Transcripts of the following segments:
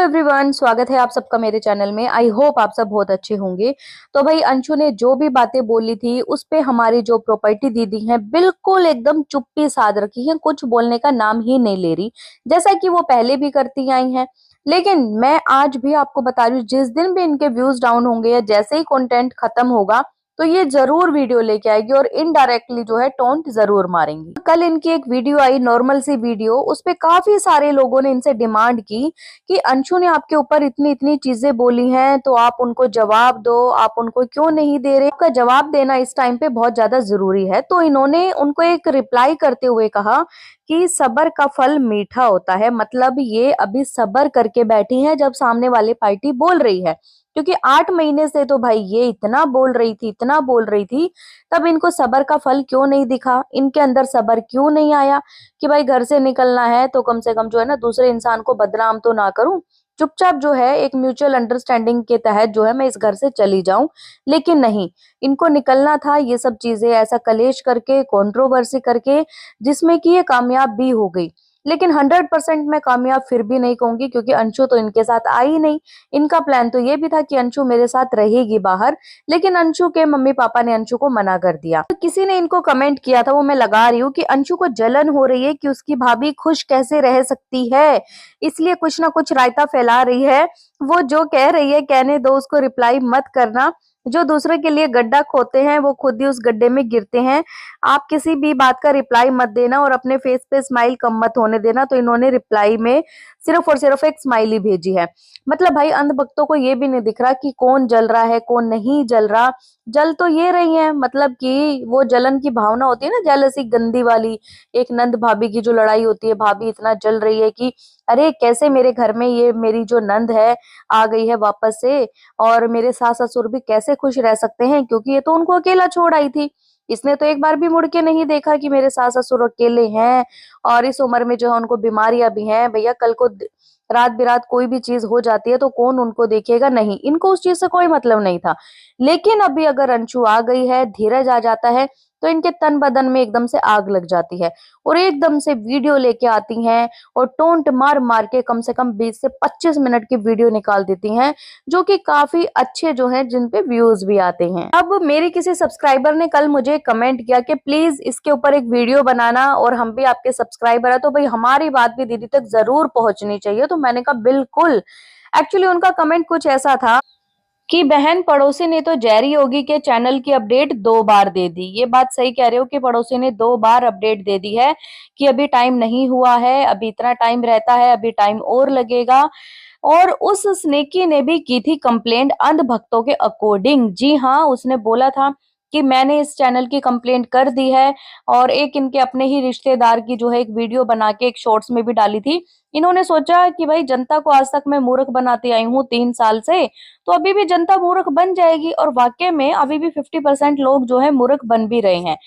Everyone, स्वागत है आप सबका मेरे चैनल में। आई होप आप सब बहुत अच्छे होंगे। तो भाई अंशु ने जो भी बातें बोली थी उस पे हमारी जो प्रॉपर्टी दीदी है बिल्कुल एकदम चुप्पी साध रखी है, कुछ बोलने का नाम ही नहीं ले रही, जैसा कि वो पहले भी करती आई हैं। लेकिन मैं आज भी आपको बता रही हूँ, जिस दिन भी इनके व्यूज डाउन होंगे या जैसे ही कंटेंट खत्म होगा तो ये जरूर वीडियो लेके आएगी और इनडायरेक्टली जो है टोंट जरूर मारेंगी। कल इनकी एक वीडियो आई, नॉर्मल सी वीडियो, उस पे काफी सारे लोगों ने इनसे डिमांड की कि अंशु ने आपके ऊपर इतनी इतनी चीजें बोली हैं तो आप उनको जवाब दो, आप उनको क्यों नहीं दे रहे। आपका जवाब देना इस टाइम पे बहुत ज्यादा जरूरी है। तो इन्होंने उनको एक रिप्लाई करते हुए कहा कि सब्र का फल मीठा होता है। मतलब ये अभी सब्र करके बैठी हैं जब सामने वाली पार्टी बोल रही है, क्योंकि 8 महीने से तो भाई ये इतना बोल रही थी, इतना बोल रही थी, तब इनको सब्र का फल क्यों नहीं दिखा, इनके अंदर सब्र क्यों नहीं आया कि भाई घर से निकलना है तो कम से कम जो है ना दूसरे इंसान को बदनाम तो ना करूं, चुपचाप जो है एक म्यूचुअल अंडरस्टैंडिंग के तहत जो है मैं इस घर से चली जाऊं। लेकिन नहीं, इनको निकलना था ये सब चीजें ऐसा कलेश करके, कंट्रोवर्सी करके, जिसमें कि ये कामयाब भी हो गई। लेकिन 100% मैं कामयाब फिर भी नहीं कहूंगी, क्योंकि अंशु तो इनके साथ आई नहीं। इनका प्लान तो ये भी था कि अंशु मेरे साथ रहेगी बाहर, लेकिन अंशु के मम्मी पापा ने अंशु को मना कर दिया। तो किसी ने इनको कमेंट किया था, वो मैं लगा रही हूँ, कि अंशु को जलन हो रही है कि उसकी भाभी खुश कैसे रह सकती है, इसलिए कुछ ना कुछ रायता फैला रही है। वो जो कह रही है कहने दो, उसको रिप्लाई मत करना। जो दूसरे के लिए गड्ढा खोते हैं वो खुद ही उस गड्ढे में गिरते हैं। आप किसी भी बात का रिप्लाई मत देना और अपने फेस पे स्माइल कम मत होने देना। तो इन्होंने रिप्लाई में सिर्फ और सिर्फ एक स्माइली भेजी है। मतलब भाई अंधभक्तों को ये भी नहीं दिख रहा कि कौन जल रहा है कौन नहीं जल रहा। जल तो ये रही है, मतलब कि वो जलन की भावना होती है ना, जेलसी गंदी वाली। एक नंद भाभी की जो लड़ाई होती है, भाभी इतना जल रही है कि अरे कैसे मेरे घर में ये मेरी जो नंद है आ गई है वापस से, और मेरे सास ससुर भी कैसे खुश रह सकते हैं, क्योंकि ये तो उनको अकेला छोड़ आई थी। इसने तो एक बार भी मुड़ के नहीं देखा कि मेरे सास ससुर अकेले हैं और इस उम्र में जो है उनको बीमारियां भी हैं। भैया कल को रात बिरात कोई भी चीज हो जाती है तो कौन उनको देखेगा, नहीं, इनको उस चीज से कोई मतलब नहीं था। लेकिन अभी अगर अंशु आ गई है, धीरज आ जाता है, तो इनके तन बदन में एकदम से आग लग जाती है और एकदम से वीडियो लेके आती हैं और टोंट मार मार के कम से कम 20 से 25 मिनट की वीडियो निकाल देती हैं, जो कि काफी अच्छे जो हैं, जिन पे व्यूज भी आते हैं। अब मेरे किसी सब्सक्राइबर ने कल मुझे कमेंट किया कि प्लीज इसके ऊपर एक वीडियो बनाना, और हम भी आपके सब्सक्राइबर है तो भाई हमारी बात भी दीदी तक जरूर पहुंचनी चाहिए। तो मैंने कहा बिल्कुल। एक्चुअली उनका कमेंट कुछ ऐसा था कि बहन पड़ोसी ने तो जैरी योगी के चैनल की अपडेट 2 बार दे दी। ये बात सही कह रहे हो कि पड़ोसी ने 2 बार अपडेट दे दी है कि अभी टाइम नहीं हुआ है, अभी इतना टाइम रहता है, अभी टाइम और लगेगा। और उस स्नेकी ने भी की थी कंप्लेंट अंधभक्तों के अकॉर्डिंग। जी हाँ, उसने बोला था कि मैंने इस चैनल की कंप्लेंट कर दी है, और एक इनके अपने ही रिश्तेदार की जो है एक वीडियो बना के एक शॉर्ट्स में भी डाली थी। इन्होंने सोचा कि भाई जनता को आज तक मैं मूर्ख बनाती आई हूँ 3 साल से, तो अभी भी जनता मूर्ख बन जाएगी, और वाकई में अभी भी 50% लोग जो है मूर्ख बन भी रहे हैं।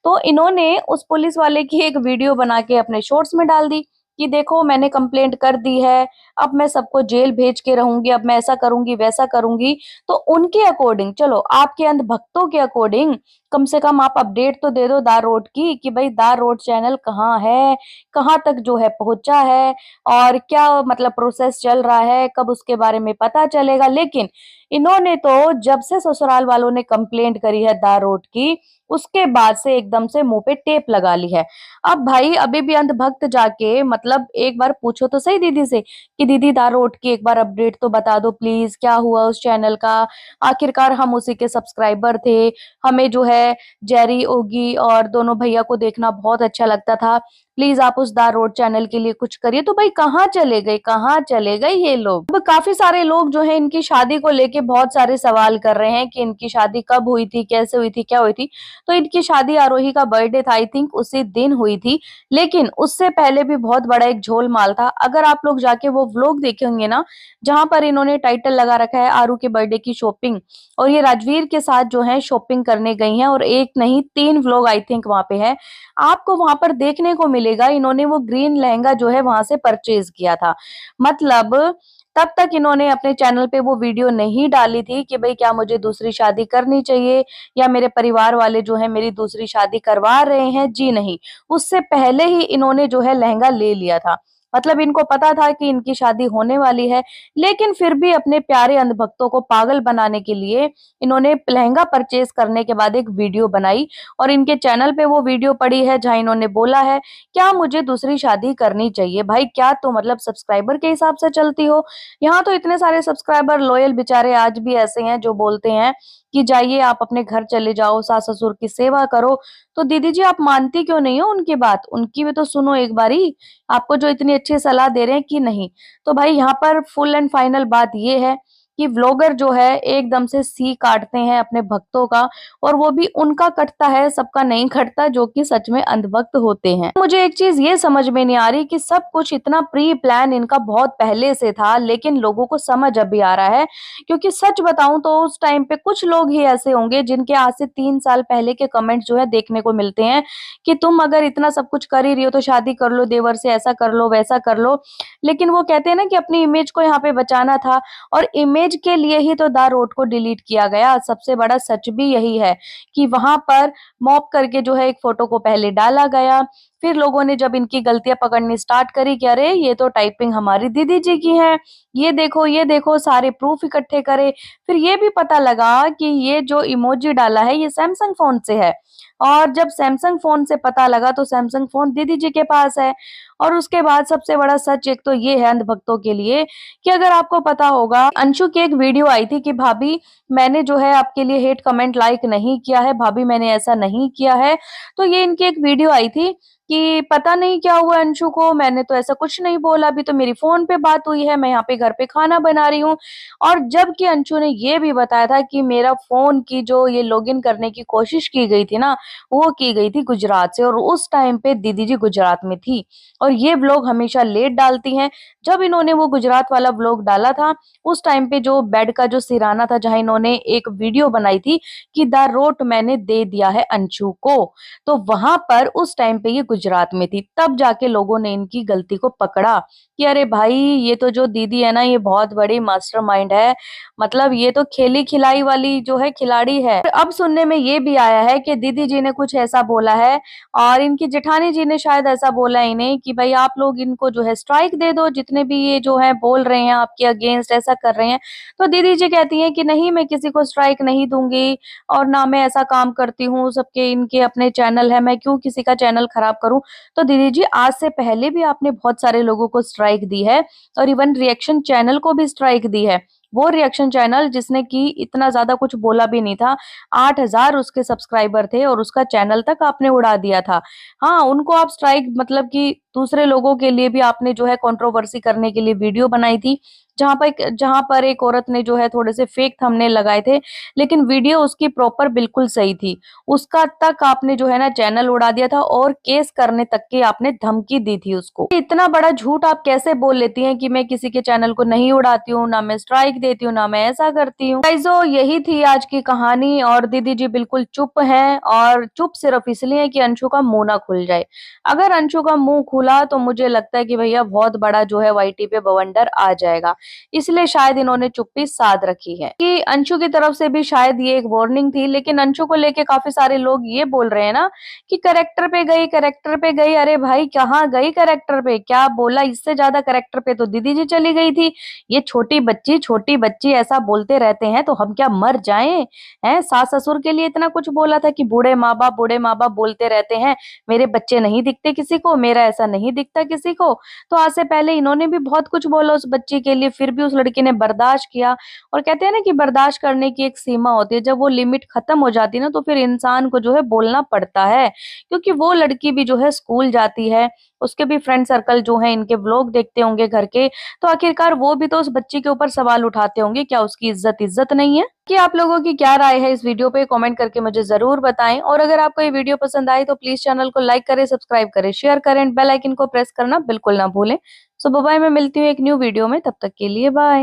तो इन्होंने उस पुलिस वाले की एक वीडियो बना के अपने शॉर्ट्स में डाल दी कि देखो मैंने कंप्लेंट कर दी है, अब मैं सबको जेल भेज के रहूंगी, अब मैं ऐसा करूंगी वैसा करूंगी। तो उनके अकॉर्डिंग, चलो आपके अंधभक्तों के अकॉर्डिंग कम से कम आप अपडेट तो दे दो दार रोड की, कि भाई दार रोड चैनल कहाँ है, कहाँ तक जो है पहुंचा है, और क्या मतलब प्रोसेस चल रहा है, कब उसके बारे में पता चलेगा। लेकिन इन्होंने तो जब से ससुराल वालों ने कंप्लेंट करी है दार रोड की, उसके बाद से एकदम से मुंह पे टेप लगा ली है। अब भाई अभी भी अंधभक्त जाके मतलब एक बार पूछो तो सही दीदी से कि दीदी दार रोड की एक बार अपडेट तो बता दो प्लीज, क्या हुआ उस चैनल का, आखिरकार हम उसी के सब्सक्राइबर थे, हमें जो है जेरी ओगी और दोनों भैया को देखना बहुत अच्छा लगता था, प्लीज आप उस दार रोड चैनल के लिए कुछ करिए। तो भाई कहाँ चले गए, कहाँ चले गए ये लोग। अब काफी सारे लोग जो है इनकी शादी को लेके बहुत सारे सवाल कर रहे हैं कि इनकी शादी कब हुई थी, कैसे हुई थी, क्या हुई थी। तो इनकी शादी आरोही का बर्थडे था, आई थिंक उसी दिन हुई थी। लेकिन उससे पहले भी बहुत बड़ा एक झोलमाल था। अगर आप लोग जाके वो व्लॉग देखेंगे ना, जहां पर इन्होंने टाइटल लगा रखा है आरू के बर्थडे की शॉपिंग, और ये राजवीर के साथ जो है शॉपिंग करने गई हैं, और एक नहीं 3 व्लॉग आई थिंक वहां पे है, आपको वहां पर देखने को मिलेगा। इन्होंने वो ग्रीन लहंगा जो है वहां से परचेज किया था। मतलब तब तक इन्होंने अपने चैनल पे वो वीडियो नहीं डाली थी कि भाई क्या मुझे दूसरी शादी करनी चाहिए, या मेरे परिवार वाले जो है मेरी दूसरी शादी करवा रहे हैं। जी नहीं, उससे पहले ही इन्होंने जो है लहंगा ले लिया था। मतलब इनको पता था कि इनकी शादी होने वाली है, लेकिन फिर भी अपने प्यारे अंधभक्तों को पागल बनाने के लिए इन्होंने लहंगा परचेज करने के बाद एक वीडियो बनाई और इनके चैनल पे वो वीडियो पड़ी है जहां इन्होंने बोला है, क्या मुझे दूसरी शादी करनी चाहिए? भाई क्या तो मतलब सब्सक्राइबर के हिसाब से चलती हो? यहाँ तो इतने सारे सब्सक्राइबर लॉयल बेचारे आज भी ऐसे हैं जो बोलते हैं कि जाइए आप अपने घर चले जाओ, सास-ससुर की सेवा करो। तो दीदी जी आप मानती क्यों नहीं हो उनकी बात? उनकी भी तो सुनो एक बारी, आपको जो इतनी अच्छी सलाह दे रहे हैं कि नहीं। तो भाई यहाँ पर फुल एंड फाइनल बात ये है कि व्लॉगर जो है एकदम से सी काटते हैं अपने भक्तों का और वो भी उनका कटता है, सबका नहीं कटता जो कि सच में अंधभक्त होते हैं। मुझे एक चीज़ ये समझ में नहीं आ रही कि सब कुछ इतना प्री प्लान इनका बहुत पहले से था, लेकिन लोगों को समझ अभी आ रहा है क्योंकि सच बताऊं तो उस टाइम पे कुछ लोग ही ऐसे होंगे जिनके आज से 3 साल पहले के कमेंट जो है देखने को मिलते हैं कि तुम अगर इतना सब कुछ कर ही रही हो तो शादी कर लो, देवर से ऐसा कर लो, वैसा कर लो। लेकिन वो कहते हैं ना कि अपनी इमेज को यहाँ पे बचाना था और इमेज के लिए ही तो द रोड को डिलीट किया गया। सबसे बड़ा सच भी यही है कि वहां पर मॉप करके जो है एक फोटो को पहले डाला गया, फिर लोगों ने जब इनकी गलतियां पकड़नी स्टार्ट करी कि अरे ये तो टाइपिंग हमारी दीदी जी की है, ये देखो सारे प्रूफ इकट्ठे करे, फिर ये भी पता लगा कि ये जो इमोजी डाला है ये सैमसंग फोन से है और जब सैमसंग फोन से पता लगा तो सैमसंग फोन दीदी जी के पास है। और उसके बाद सबसे बड़ा सच एक तो ये है अंधभक्तों के लिए कि अगर आपको पता होगा अंशु की एक वीडियो आई थी कि भाभी मैंने जो है आपके लिए हेट कमेंट लाइक नहीं किया है, भाभी मैंने ऐसा नहीं किया है। तो ये इनकी एक वीडियो आई थी कि पता नहीं क्या हुआ अंशु को, मैंने तो ऐसा कुछ नहीं बोला, अभी तो मेरी फ़ोन पे बात हुई है, मैं यहाँ पे घर पे खाना बना रही हूँ। और जबकि अंशु ने ये भी बताया था कि मेरा फ़ोन की जो ये लॉगिन करने की कोशिश की गई थी ना, वो की गई थी गुजरात से और उस टाइम पे दीदी जी गुजरात में थी। और ये व्लॉग हमेशा लेट डालती हैं। जब इन्होंने वो गुजरात वाला व्लॉग डाला था, उस टाइम पे जो बेड का जो सिरहाना था, जहाँ इन्होंने एक वीडियो बनाई थी कि द रोट मैंने दे दिया है अंशु को। तो वहां पर उस टाइम पे ये गुजरात में थी, तब जाके लोगों ने इनकी गलती को पकड़ा कि अरे भाई ये तो जो दीदी है ना ये बहुत बड़ी मास्टरमाइंड है, मतलब ये तो खेली खिलाई वाली जो है खिलाड़ी है। अब सुनने में ये भी आया है कि दीदी जी ने कुछ ऐसा बोला है और इनकी जेठानी जी ने शायद ऐसा बोला इन्हें कि भाई आप लोग इनको जो है स्ट्राइक दे दो, जितने भी ये जो है बोल रहे हैं आपके अगेंस्ट ऐसा कर रहे हैं। तो दीदी जी कहती हैं कि नहीं मैं किसी को स्ट्राइक नहीं दूंगी और ना मैं ऐसा काम करती हूँ, सबके इनके अपने चैनल है, मैं क्यों किसी का चैनल खराब करूं। तो दीदी जी आज से पहले भी आपने बहुत सारे लोगों को स्ट्राइक दी है और इवन रिएक्शन चैनल को भी स्ट्राइक दी है। वो रिएक्शन चैनल जिसने कि इतना ज्यादा कुछ बोला भी नहीं था, 8,000 उसके सब्सक्राइबर थे और उसका चैनल तक आपने उड़ा दिया था। हाँ उनको आप स्ट्राइक मतलब कि दूसरे लोगों के लिए भी आपने जो है कंट्रोवर्सी करने के लिए वीडियो बनाई थी, जहां पर एक औरत ने जो है थोड़े से फेक थंबनेल लगाए थे, लेकिन वीडियो उसकी प्रॉपर बिल्कुल सही थी। उसका तक आपने जो है ना चैनल उड़ा दिया था और केस करने तक की आपने धमकी दी थी उसको। इतना बड़ा झूठ आप कैसे बोल लेती हैं कि मैं किसी के चैनल को नहीं उड़ाती हूँ, ना मैं स्ट्राइक देती हूँ, ना मैं ऐसा करती हूँ। गाइजो यही थी आज की कहानी और दीदी जी बिल्कुल चुप हैं और चुप सिर्फ इसलिए कि अंशु का मुंह ना खुल जाए। अगर अंशु का मुंह खुला तो मुझे लगता है कि भैया बहुत बड़ा जो है वाईटी पे बवंडर आ जाएगा, इसलिए शायद इन्होंने चुप्पी साध रखी है। कि अंशु की तरफ से भी शायद ये एक वार्निंग थी, लेकिन अंशु को लेके काफी सारे लोग ये बोल रहे हैं ना कि करेक्टर पे गई, करेक्टर पे गई। अरे भाई कहाँ गई करेक्टर पे, क्या बोला, इससे ज्यादा करेक्टर पे तो दीदी जी चली गई थी। ये छोटी बच्ची ऐसा बोलते रहते हैं तो हम क्या मर जाएं? हैं सास ससुर के लिए इतना कुछ बोला था कि बूढ़े माँ बाप बोलते रहते हैं मेरे बच्चे नहीं दिखते किसी को, मेरा ऐसा नहीं दिखता किसी को। तो आज से पहले इन्होंने भी बहुत कुछ बोला उस बच्ची के लिए, फिर भी उस लड़की ने बर्दाश्त किया। और कहते हैं ना कि बर्दाश्त करने की एक सीमा होती है, जब वो लिमिट खत्म हो जाती है ना तो फिर इंसान को जो है बोलना पड़ता है, क्योंकि वो लड़की भी जो है स्कूल जाती है, उसके भी फ्रेंड सर्कल जो है इनके व्लॉग देखते होंगे घर के, तो आखिरकार वो भी तो उस बच्ची के ऊपर सवाल उठाते होंगे, क्या उसकी इज्जत नहीं है? कि आप लोगों की क्या राय है इस वीडियो पे कमेंट करके मुझे जरूर बताएं। और अगर आपको ये वीडियो पसंद आए तो प्लीज चैनल को लाइक करें, सब्सक्राइब करें, शेयर करें एंड बेल आइकन को प्रेस करना बिल्कुल ना भूलें। सो बाय, मैं मिलती हूँ एक न्यू वीडियो में, तब तक के लिए बाय।